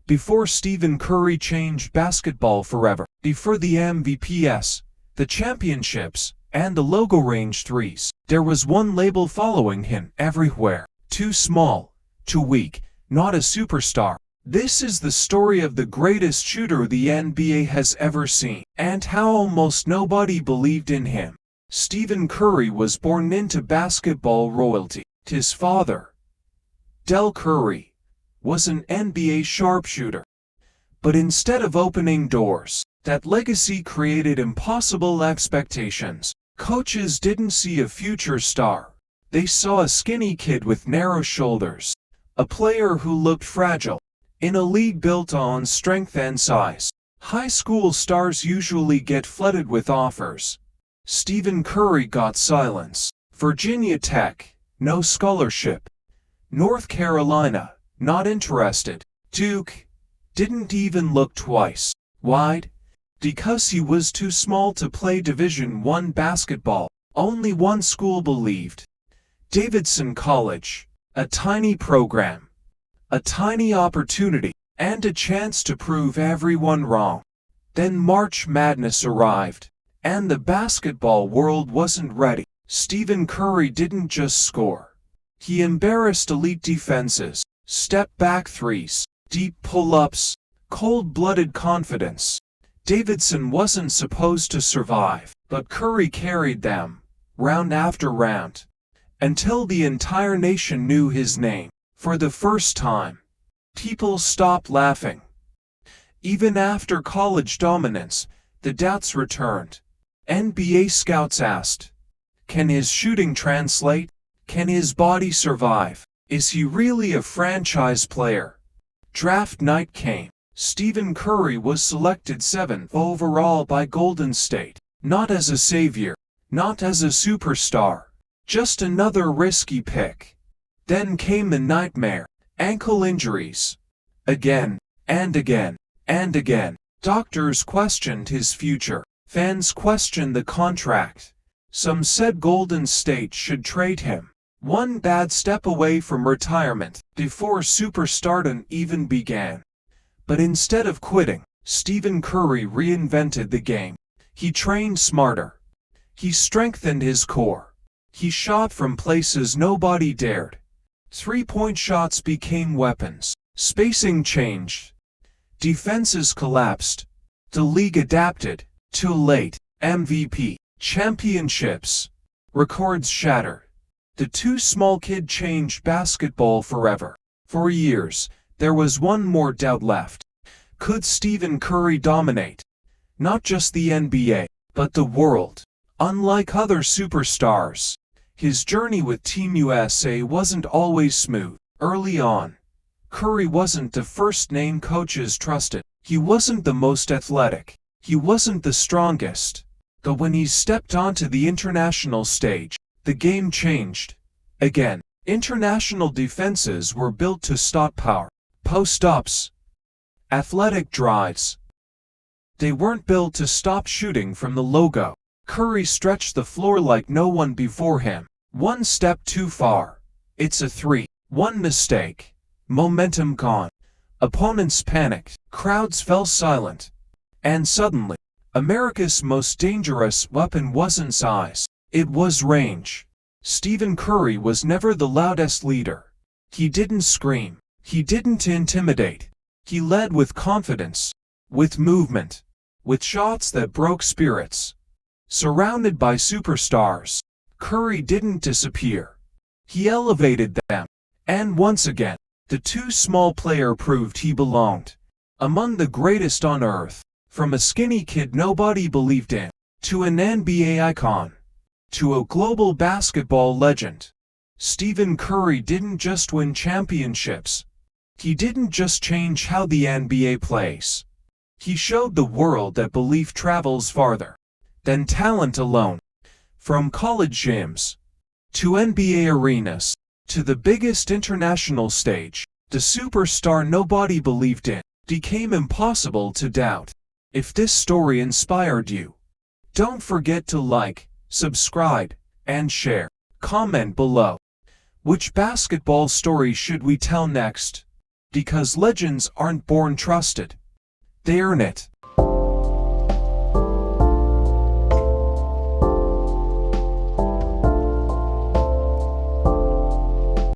Before Stephen Curry changed basketball forever, before the MVPs, the championships, and the logo range threes, there was one label following him everywhere: too small, too weak, not a superstar. This is the story of the greatest shooter the NBA has ever seen, and how almost nobody believed in him. Stephen Curry was born into basketball royalty. His father, Del Curry, was an NBA sharpshooter. But instead of opening doors, that legacy created impossible expectations. Coaches didn't see a future star. They saw a skinny kid with narrow shoulders, a player who looked fragile, in a league built on strength and size. High school stars usually get flooded with offers. Stephen Curry got silence. Virginia Tech, no scholarship. North Carolina, not interested. Duke, didn't even look twice. Why? Because he was too small to play Division I basketball. Only one school believed. Davidson College, a tiny program, a tiny opportunity, and a chance to prove everyone wrong. Then March Madness arrived, and the basketball world wasn't ready. Stephen Curry didn't just score. He embarrassed elite defenses, step-back threes, deep pull-ups, cold-blooded confidence. Davidson wasn't supposed to survive, but Curry carried them, round after round, until the entire nation knew his name. For the first time, people stopped laughing. Even after college dominance, the doubts returned. NBA scouts asked, can his shooting translate? Can his body survive? Is he really a franchise player? Draft night came. Stephen Curry was selected 7th overall by Golden State. Not as a savior, not as a superstar, just another risky pick. Then came the nightmare: ankle injuries. Again, and again, and again. Doctors questioned his future. Fans questioned the contract. Some said Golden State should trade him. One bad step away from retirement, before superstardom even began. But instead of quitting, Stephen Curry reinvented the game. He trained smarter. He strengthened his core. He shot from places nobody dared. Three-point shots became weapons. Spacing changed. Defenses collapsed. The league adapted. Too late. MVP. Championships. Records shattered. The too small kid changed basketball forever. For years, there was one more doubt left. Could Stephen Curry dominate? Not just the NBA, but the world. Unlike other superstars, his journey with Team USA wasn't always smooth. Early on, Curry wasn't the first name coaches trusted. He wasn't the most athletic. He wasn't the strongest. But when he stepped onto the international stage, the game changed. Again, international defenses were built to stop power. Post-ups. Athletic drives. They weren't built to stop shooting from the logo. Curry stretched the floor like no one before him. One step too far. It's a three. One mistake. Momentum gone. Opponents panicked. Crowds fell silent. And suddenly, America's most dangerous weapon wasn't size. It was range. Stephen Curry was never the loudest leader. He didn't scream. He didn't intimidate. He led with confidence, with movement, with shots that broke spirits. Surrounded by superstars, Curry didn't disappear. He elevated them. And once again, the too small player proved he belonged. Among the greatest on earth, from a skinny kid nobody believed in, to an NBA icon, to a global basketball legend, Stephen Curry didn't just win championships. He didn't just change how the NBA plays. He showed the world that belief travels farther than talent alone. From college gyms, to NBA arenas, to the biggest international stage, the superstar nobody believed in became impossible to doubt. If this story inspired you, don't forget to like, subscribe, and share. Comment below. Which basketball story should we tell next? because legends aren't born trusted. They earn it.